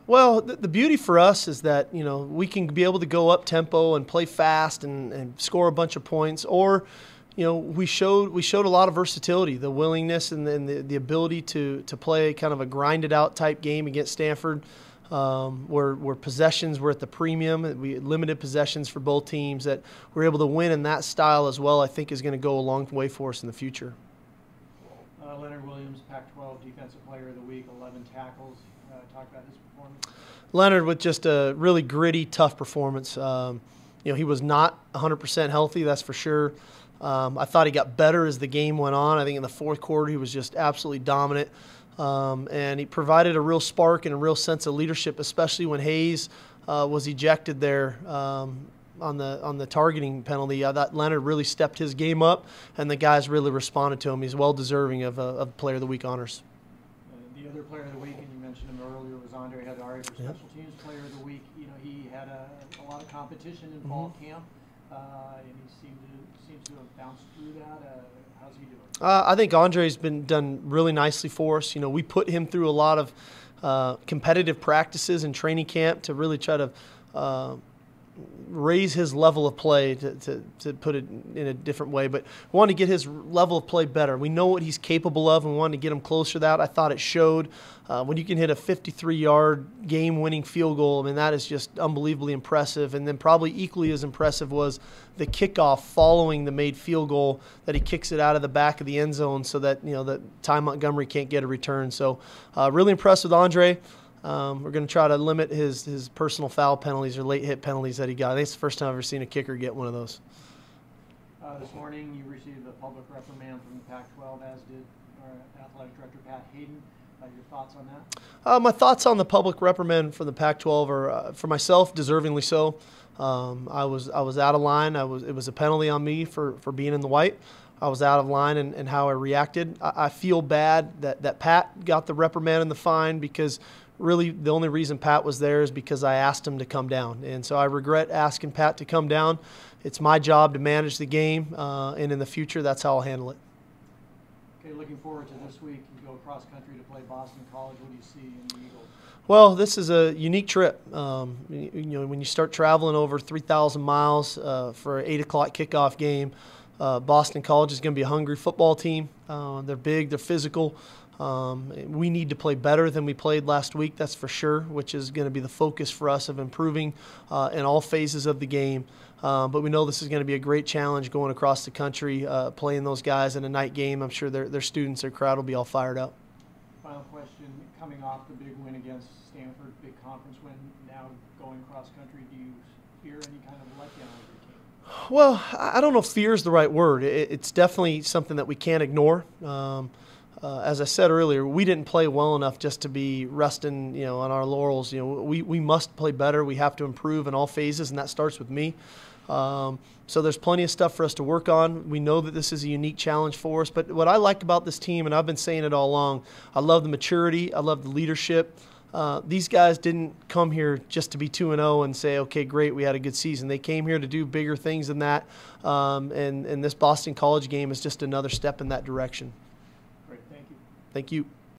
Well, the beauty for us is that, we can be able to go up tempo and play fast and score a bunch of points, or, we showed a lot of versatility, the willingness and the ability to play kind of a grinded out type game against Stanford, where possessions were at the premium. We had limited possessions for both teams. That we're able to win in that style as well, I think is going to go a long way for us in the future. Leonard Williams, Pac-12 Defensive Player of the Week, 11 tackles. Talk about his performance. Leonard with just a really gritty, tough performance. He was not 100% healthy, that's for sure. I thought he got better as the game went on. I think in the fourth quarter he was just absolutely dominant. And he provided a real spark and a real sense of leadership, especially when Hayes was ejected there on the targeting penalty. I thought Leonard really stepped his game up, and the guys really responded to him. He's well deserving of Player of the Week honors. The other Player of the Week, and you mentioned him earlier, was Heidari for Special Teams Player of the Week. He had a lot of competition in fall camp, and he seems to have bounced through that. How's he doing? I think Andre's done really nicely for us. We put him through a lot of competitive practices in training camp to really try to raise his level of play, to put it in a different way. But we wanted to get his level of play better. We know what he's capable of, and we wanted to get him closer to that. I thought it showed. When you can hit a 53-yard game-winning field goal, that is just unbelievably impressive. And then probably equally as impressive was the kickoff following the made field goal, that he kicks it out of the back of the end zone so that, that Ty Montgomery can't get a return. So really impressed with Andre. We're going to try to limit his personal foul penalties or late hit penalties that he got. I think it's the first time I've ever seen a kicker get one of those. This morning you received a public reprimand from the Pac-12, as did our athletic director, Pat Hayden. Your thoughts on that? My thoughts on the public reprimand from the Pac-12 are, for myself, deservingly so. I was out of line. It was a penalty on me for being in the white. I was out of line in how I reacted. I feel bad that Pat got the reprimand and the fine, because really the only reason Pat was there is because I asked him to come down. And so I regret asking Pat to come down. It's my job to manage the game, and in the future, that's how I'll handle it. Okay, looking forward to this week. You go cross country to play Boston College. What do you see in the Eagles? Well, this is a unique trip. When you start traveling over 3,000 miles for an 8 o'clock kickoff game, Boston College is going to be a hungry football team. They're big, they're physical. We need to play better than we played last week, that's for sure, which is going to be the focus for us of improving in all phases of the game. But we know this is going to be a great challenge going across the country, playing those guys in a night game. I'm sure their students, their crowd will be all fired up. Final question, coming off the big win against Stanford, big conference win, now going cross country, do you fear any kind of letdown with your team? Well, I don't know if fear is the right word. It's definitely something that we can't ignore. As I said earlier, we didn't play well enough just to be resting, on our laurels. We must play better. We have to improve in all phases, and that starts with me. So there's plenty of stuff for us to work on. We know that this is a unique challenge for us. But what I like about this team, and I've been saying it all along, I love the maturity. I love the leadership. These guys didn't come here just to be 2-0 and say, okay, great, we had a good season. They came here to do bigger things than that. And this Boston College game is just another step in that direction. Great, thank you. Thank you.